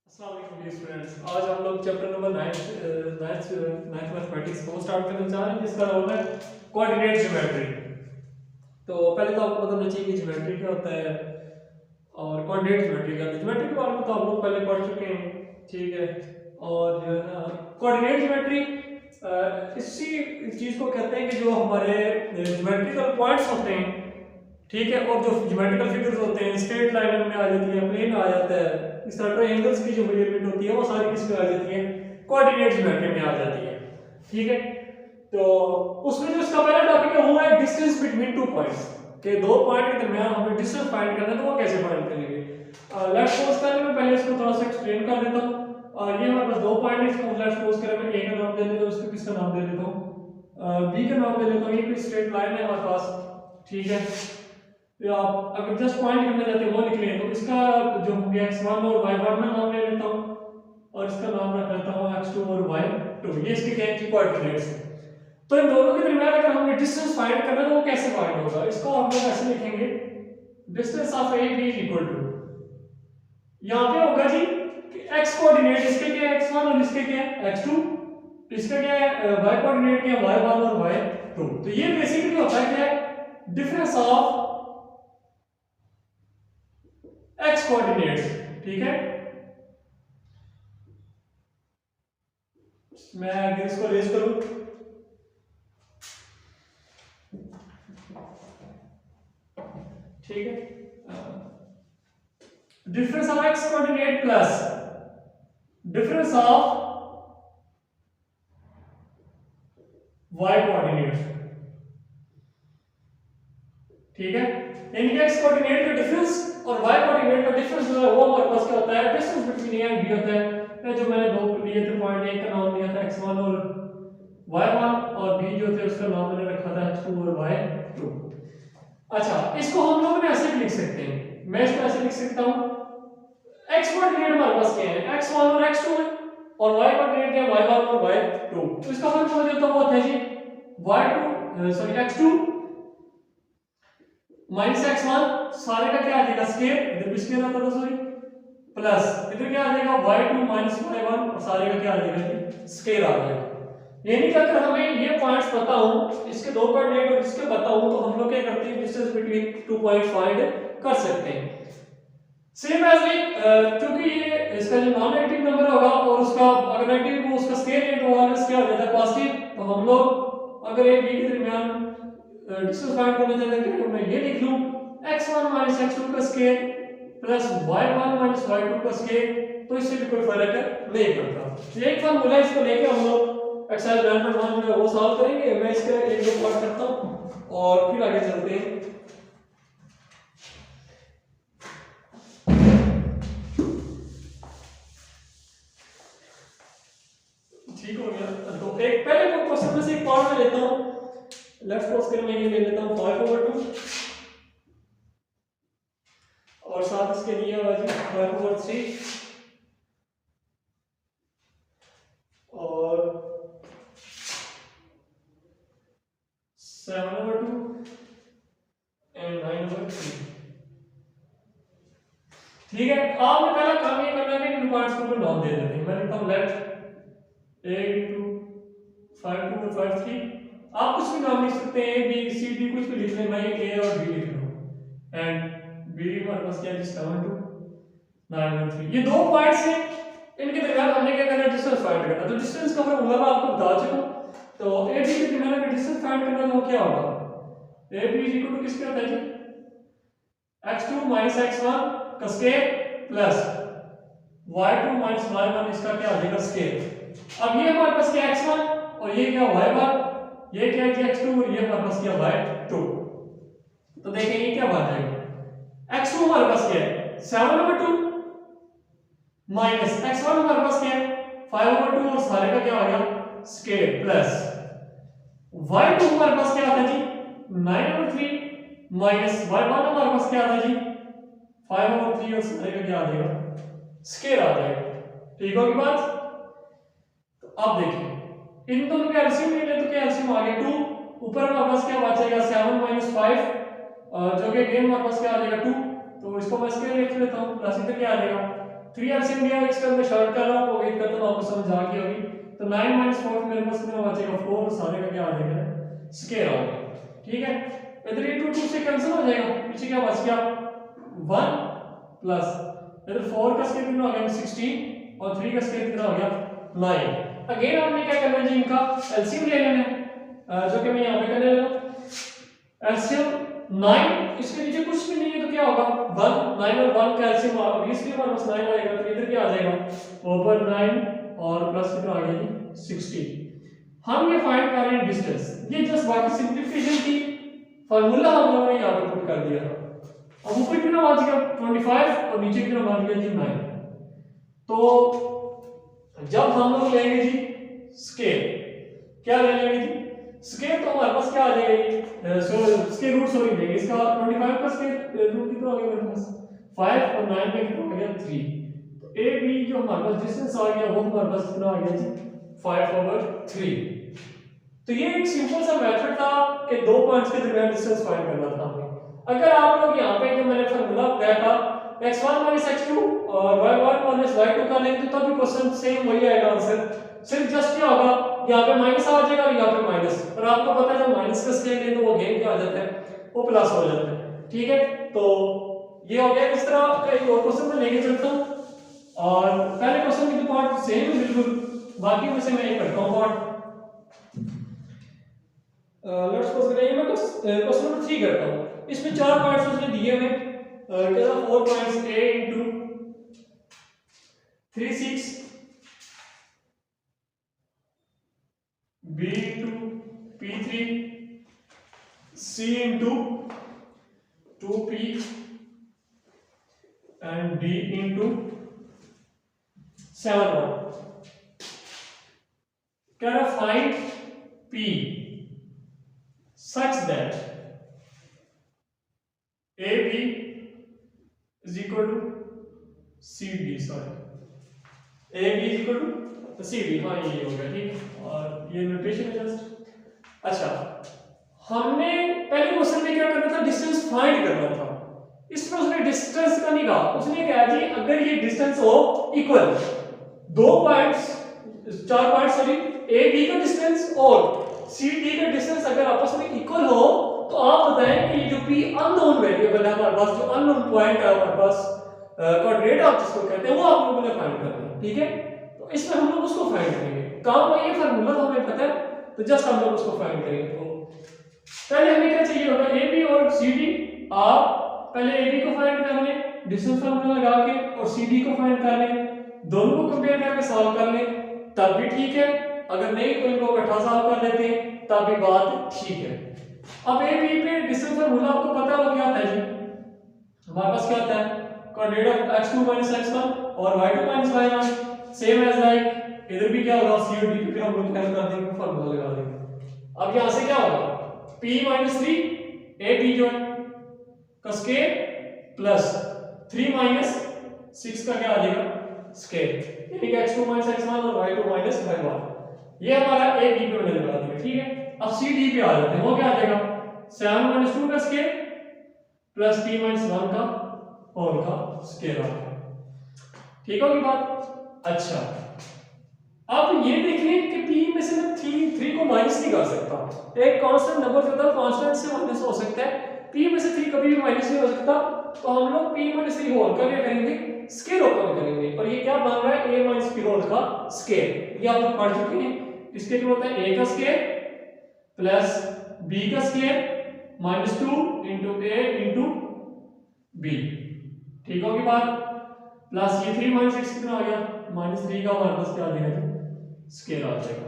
अस्सलाम वालेकुम dear students. आज हम लोग चैप्टर नंबर 9 मैथमेटिक्स को स्टार्ट करने जा रहे हैं जिसका नाम है कोऑर्डिनेट ज्योमेट्री। तो पहले तो आपको पता होना चाहिए कि ज्योमेट्री क्या होता है और कोऑर्डिनेट ज्योमेट्री क्या होता है। ज्योमेट्री के बारे में तो आप लोग पहले पढ़ चुके हैं, ठीक है। और जो है ना कोऑर्डिनेट ज्योमेट्री इसी चीज़ को कहते हैं कि जो हमारे ज्योमेट्रिकल पॉइंट्स होते हैं, ठीक है, और जो ज्योमेट्रिकल फिगर्स होते हैं स्ट्रेट लाइन में आ जाती है, प्लेन आ जाता है, इस तरह ट्रायंगल्स की जो मेजरमेंट होती है वो सारी किस में आ जाती है, कोऑर्डिनेट ज्योमेट्री में आ जाती है, ठीक है। तो उसमें जो इसका पहला टॉपिक है वो है डिस्टेंस बिटवीन टू पॉइंट्स, कि दो पॉइंट के दरमियान हमें डिस्टेंस फाइंड करना है तो वो कैसे फाइंड करेंगे। लेट्स सपोज करें मैं पहले इसको थोड़ा सा एक्सप्लेन कर देता हूं। ये हमारे पास दो पॉइंट है, इसको लेट्स सपोज करें मैं ए का नाम दे देता हूं, इसको किसका नाम दे देता हूं, बी का नाम दे देता हूं। ये कोई स्ट्रेट लाइन है हमारे पास, ठीक है। तो आप अगर जस्ट पॉइंट करना चाहते हैं वो लिख लें, तो इसका जो हो गया x1 और y1 में नाम ले लेता हूं और इसका नाम रख लेता हूं x2 और y2। ये इसके क्या है, कोऑर्डिनेट्स हैं। तो इन दोनों के दरमियान अगर हमें डिस्टेंस फाइंड करना है तो वो कैसे फाइंड होगा, इसको हम लोग ऐसे लिखेंगे, distance of A B is equal to, यहां पे होगा जी कि x कोऑर्डिनेट इसके क्या है x1 और इसके क्या है x2, इसका क्या है y कोऑर्डिनेट क्या है y1 और y2। तो ये बेसिकली होता है क्या, डिफरेंस ऑफ x कोऑर्डिनेट्स, ठीक है। मैं अगर इसको रेज करूं, ठीक है, difference of x coordinate plus difference of y coordinate, ठीक है। यानी कि x कोऑर्डिनेट का डिफरेंस और y कोऑर्डिनेट का डिफरेंस जो है वो हमारे पास क्या होता है, distance between A and B होता है। जो मैंने दो लिए थे पॉइंट, एक का नाम लिया था x1 और y1 और b जो थे उसका नाम मैंने रखा था x2 और y2। अच्छा, इसको हम लोग ने ऐसे भी लिख सकते हैं, मैं इसको ऐसे लिख सकता हूं, x कोऑर्डिनेट हमारे पास क्या है x1 और x2 है और y कोऑर्डिनेट क्या है y1 और y2। तो इसका मतलब हो जाता है वो था जी x2 माइनस x1, सारे का क्या आ जाएगा स्क्वायर, इधर भी स्क्वायर आता था सॉरी, प्लस इधर क्या आ जाएगा y2 माइनस y1 और सारे का क्या आ जाएगा स्क्वायर आ जाएगा। यानी कि अगर हमें ये पॉइंट्स पता हो, इसके दो कोऑर्डिनेट और इसके पता हो, तो हम लोग क्या करते हैं, distance between two points find कर सकते हैं। सेम एज लाइक क्योंकि ये इसका जो नॉन नेगेटिव नंबर होगा और उसका अगर नेगेटिव हो उसका स्क्वायर ले तो वाला क्या हो जाता है पॉजिटिव। तो हम लोग अगर ए बी के दरमियान डिस्टेंस फाइंड करना चाहते हैं तो मैं ये लिख लूं x1 माइनस x2 का square plus y1 minus y2 का स्क्वायर, तो इससे भी कोई फर्क नहीं पड़ता। एक फॉर्मूला इसको लेके हम लोग एक्सरसाइज 9.1 में वो सॉल्व करेंगे। मैं इसका एक दो पार्ट करता हूं और फिर आगे चलते हैं। ठीक हो गया, तो एक पहले को क्वेश्चन में से एक पार्ट में लेता हूं। लेट्स सपोज करें मैं ये ले लेता हूं 5/2 और साथ इसके लिए 5/3 और 7/2 एंड 9/3। ठीक है, आपने पहला काम ये करना है कि इन पार्ट्स को नाम दे देते हैं। मैं लिखता हूं लेट a into 5/2 और 5/3। आप कुछ भी नाम लिख सकते हैं, a b c d कुछ भी लिख लें, मैं a और b लिख रहा हूं एंड b हमारे पास क्या है 7/2 9/3। ये दो पॉइंट्स हैं, इनके दरमियान हमने क्या करना है, डिस्टेंस फाइंड करना। तो डिस्टेंस का फॉर्मूला मैं आपको बता चुका हूं। तो a b के दरमियान अगर डिस्टेंस फाइंड करना है तो क्या होगा, a b किसके होता है जी x2 माइनस x1 का square plus y2 minus y1 इसका क्या आ जाएगा स्क्वायर। अब ये हमारे पास क्या x1 और ये क्या y1, ये क्या है x2 और ये हमारे पास क्या y2। तो देखें ये क्या बन जाएगा, x2 हमारे पास क्या है 7/2 माइनस x1 हमारे पास क्या है 5/2 और सारे का क्या आ गया स्क्वायर प्लस y2 हमारे पास क्या आता है जी 9/3 माइनस y1 हमारे पास क्या आता है जी 5/3 और सारे का क्या आ जाएगा स्क्वायर आ जाएगा। ठीक होगी बात। तो अब देखिए इन दोनों का एलसीएम ले ले तो क्या एलसीएम आ गया 2, ऊपर हमारे पास क्या बचेगा 7 - 5 जो कि अगेन हमारे पास क्या आ जाएगा 2 तो इसको मैं स्केयर लिख लेता हूँ, प्लस इधर क्या आ जाएगा 3 एलसीएम लिया, इसका मैं शॉर्ट कर रहा हूँ, उम्मीद करता हूँ आपको समझ आ गई होगी। तो 9 - 4 मेरे पास कितना बचेगा 4, सारे का क्या आ जाएगा स्केयर आ गया, ठीक है। इधर ये 2 से कैंसिल हो जाएगा, पीछे क्या बच गया 1 प्लस इधर 4 का स्केयर कितना हो गया 16 और 3 का स्केयर कितना हो गया 9। अगेन आपने क्या करना है जी, इनका एलसीएम ले लेना है, जो कि मैं यहाँ पे करने लगा एलसीएम 9, इसके नीचे कुछ भी नहीं है तो क्या होगा 1, 9 और 1 का एलसीएम ऑब्वियसली हमारे पास 9 आएगा, तो इधर क्या आ जाएगा ओवर 9 और प्लस कितना आ गया जी 16। हम ये फाइंड कर रहे हैं डिस्टेंस, ये जस्ट बाकी सिंपलीफिकेशन की फार्मूला हम लोगों ने यहाँ पे पुट कर दिया था। अब ऊपर कितना बच गया 25 और नीचे कितना बच गया जी 9। तो जब हम लोग लेंगे जी स्केल, क्या ले लेंगे जी स्केल, तो हमारे पास क्या आ जाएगा स्केल रूट सॉरी लेंगे इसका 25 का स्केल रूट कितना हो गया मेरे पास 5 और 9 में कितना हो गया 3। तो ए बी जो हमारे पास डिस्टेंस आ गया वो हमारे पास कितना आ गया जी 5/3। तो ये एक सिंपल सा मेथड था कि दो पॉइंट्स के दरमियान डिस्टेंस फाइंड करना था हमें। अगर आप लोग यहाँ पे जो मैंने फार्मूला बताया था x1 - x2 और y1 - y2 का लेंगे तो तभी क्वेश्चन सेम वही आएगा आंसर, सिर्फ जस्ट क्या होगा यहाँ पे माइनस आ जाएगा और यहाँ पे माइनस, और आपको पता है जब माइनस का स्केल है तो वो गेम क्या आ जाता है वो प्लस हो जाता है, ठीक है। तो ये हो गया, इस तरह का एक और क्वेश्चन मैं लेके चलता हूँ और पहले क्वेश्चन की पार्ट सेम है बिल्कुल, बाकी में से मैं एक करता हूँ पार्ट। लेट्स सपोज करें मैं क्वेश्चन नंबर 3 करता हूँ, इसमें 4 पॉइंट्स उसने दिए हुए कहता 4 points a into 3 6 b into p3 c into 2p and d into 7 कह रहा find p such that AB is equal to CD, sorry AB is equal to CD, हाँ ये हो गया ठीक, और ये नोटेशन है जस्ट। अच्छा हमने पहले क्वेश्चन में क्या करना था डिस्टेंस फाइंड करना था, इसमें उसने डिस्टेंस का नहीं कहा, उसने कहा जी अगर ये डिस्टेंस हो इक्वल, दो points 4 points sorry A B का डिस्टेंस और सी डी का डिस्टेंस अगर आपस में इक्वल हो तो आप बताएं कि ये जो p अननोन वेरिएबल है हमारे पास, जो अननोन पॉइंट है हमारे पास कोऑर्डिनेट आप जिसको कहते हैं वो आप लोगों ने फाइंड करना है, ठीक है। तो इसमें हम लोग उसको फाइंड करेंगे, काम का ये फार्मूला तो हमें पता है तो जस्ट हम लोग उसको फाइंड करेंगे। तो पहले हमें क्या चाहिए होगा ए बी और सी डी, आप पहले ए बी को फाइंड कर लें डिस्टेंस फार्मूला लगा के और सी डी को फाइंड कर लें, दोनों को कंपेयर करके सॉल्व कर लें तब भी ठीक है, अगर नहीं तो इनको इकट्ठा सॉल्व कर लेते हैं तब भी बात ठीक है। अब ए बी पे डिस्टेंस फार्मूला आपको पता है वो क्या होता है जी, हमारे पास क्या होता है कोऑर्डिनेट ऑफ x2 - x1 और y2 - y1 same as like, इधर भी क्या होगा c और d पे भी हम लोग कैलकुलेट कर देंगे फार्मूला लगा देंगे। अब यहां से क्या होगा p - 3 ab जो है का स्केयर प्लस 3 - 6 का क्या आ जाएगा स्केयर, यानी कि x2 - x1 और y2 - y1, ये हमारा a b पे मैंने लगा दिया, ठीक है। अब c d पे आ जाते हैं, वो क्या आ जाएगा 7 - 2 का स्केयर प्लस p - 1 का और का स्केयर आ गया, ठीक होगी बात। अच्छा अब ये देखें कि p में से मैं 3 को माइनस नहीं कर सकता, एक कांस्टेंट नंबर जो था कांस्टेंट से माइनस हो सकता है, p में से 3 कभी भी माइनस नहीं हो सकता, तो हम लोग p - 3 होल का क्या करेंगे स्केयर ओपन करेंगे और ये क्या बन रहा है a - p होल का स्केयर, ये आप लोग पढ़ चुके हैं। इसके क्या होता है a का स्केयर प्लस b का square -2 into a into b, ठीक होगी बात, प्लस ये 3 - 6 कितना आ गया -3 का हमारे पास क्या आ जाएगा स्केयर आ जाएगा।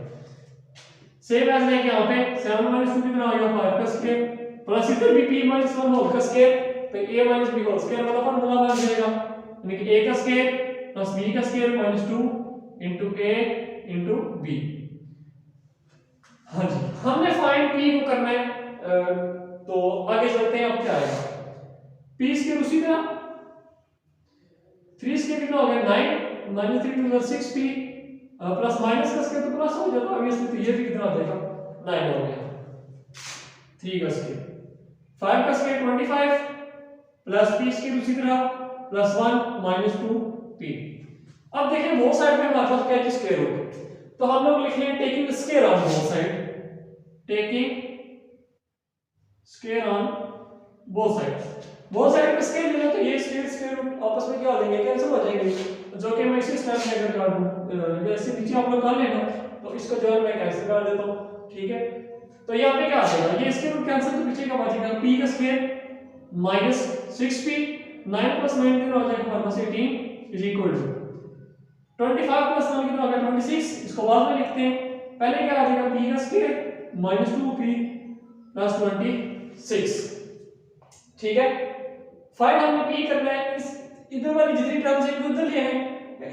सेम एज लाइक यहाँ पे 7 - 2 कितना आ गया 5 का स्केयर प्लस इधर भी p - 1 होल का स्केयर, तो a - b होल स्केयर वाला फॉर्मूला बन जाएगा, यानी कि a का स्केयर प्लस b का square -2 into a into b। हाँ जी हमने फाइंड p को करना है, तो आगे चलते हैं। अब क्या आएगा p स्केयर उसी तरह 3 स्केयर कितना हो गया 9 - 3 to 6p प्लस माइनस का स्केयर तो प्लस हो जाता है, इसमें तो ये भी कितना आ जाएगा 9 हो गया 3 का स्केयर, 5 का स्केयर 25 प्लस पी स्क्वायर उसी तरह प्लस 1 माइनस 2p। अब देखिए बोथ साइड में हमारे पास क्या है स्क्वायर रूट, तो हम लोग लिख लें taking square on both side, taking square on both side. Both side पे स्क्वायर लेना तो ये स्क्वायर रूट आपस में क्या हो जाएंगे, कैंसिल हो जाएंगे, जो कि मैं इसी स्टेप में अगर कर दूं जैसे नीचे आप लोग कर लेना, तो इसको जो है मैं कैंसिल कर देता हूं, ठीक है। तो यहाँ पे क्या आ जाएगा, ये स्क्वायर रूट कैंसिल तो पीछे का बचेगा p का स्क्वायर माइनस 6p, 9 प्लस 9 कितना हो जाएगा हमारे पास 18 इज इक्वल टू 25 प्लस 9 कितना हो गया 26। इसको बाद में लिखते हैं, पहले क्या आ जाएगा p का स्क्वायर माइनस 2p प्लस 26, ठीक है। फाइंड हमने p करना है, इस इधर वाली जितनी टर्म्स है उधर ले आए,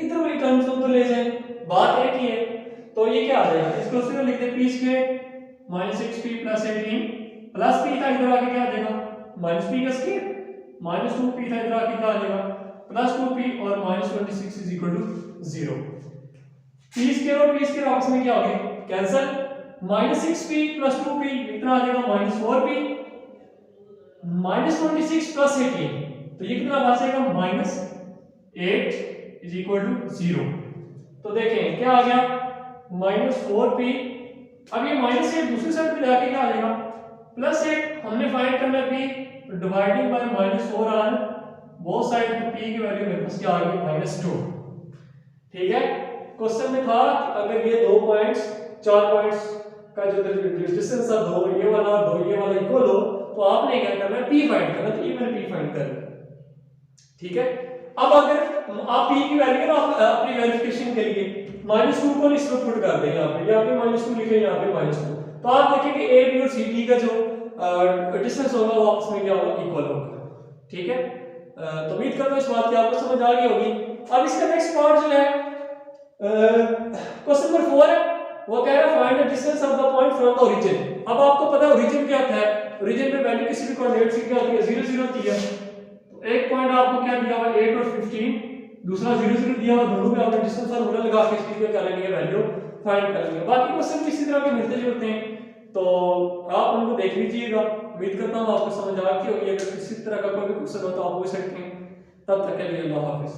इधर वाली टर्म्स उधर ले जाए, बात एक ही है। तो ये क्या आ जाएगा, इसको उसी में लिख दे p square minus 6p plus 18 plus p था, इधर आके क्या आ जाएगा माइनस p का स्क्वायर माइनस 2p था, इधर आके क्या आ जाएगा प्लस 2p और minus 26 is equal to 0। p square और p स्क्वायर आपस में क्या हो गए cancel, minus 6p plus 2p इतना आ जाएगा माइनस 4p माइनस 26 प्लस 18, तो ये कितना बचेगा माइनस 8 इज इक्वल टू 0। तो देखें क्या आ गया माइनस 4p, अब ये माइनस 8 दूसरी साइड पे जाके क्या आ जाएगा प्लस 8, हमने फाइंड करना p dividing by minus 4 on both side, तो p की वैल्यू मेरे पास क्या आ गई माइनस 2, ठीक है। क्वेश्चन में था अगर ये दो पॉइंट्स 4 पॉइंट्स का जो डिस्टेंस है दो ये वाला और दो ये वाला इक्वल हो, तो आपने क्या करना है p फाइंड करना, तो ये मैंने p फाइंड कर लिया, ठीक है। अब अगर आप p की वैल्यू ना अपनी वेरिफिकेशन के लिए -2 को इसमें पुट कर दें, यहाँ पे -2 लिखे, यहाँ पे -2, तो आप देखें कि a b और c d का जो डिस्टेंस होगा वो आपस में क्या होगा इक्वल होगा, ठीक है। तो उम्मीद करता हूं इस बात की आपको समझ आ गई होगी। अब इसका नेक्स्ट पार्ट जो है क्वेश्चन नंबर 4 है, वो कह रहा है find the distance of the point from the origin. अब आपको पता है ओरिजिन क्या होता है, ओरिजिन पे वैल्यू किसी भी कोऑर्डिनेट की क्या होती है 0 0 होती है। तो एक पॉइंट आपको क्या दिया हुआ 8 और 15, दूसरा 0 0 दिया हुआ, दोनों पे आपने डिस्टेंस फार्मूला लगा के इसकी क्या कर लेंगे वैल्यू फाइंड कर लेंगे। बाकी क्वेश्चन किसी तरह के मिलते जुलते हैं, तो आप उनको देख लीजिएगा। उम्मीद करता हूं आपको समझ आ गई होगी। अगर किसी तरह का कोई भी क्वेश्चन हो तो आप पूछ सकते हैं। तब तक के लिए अल्लाह हाफिज।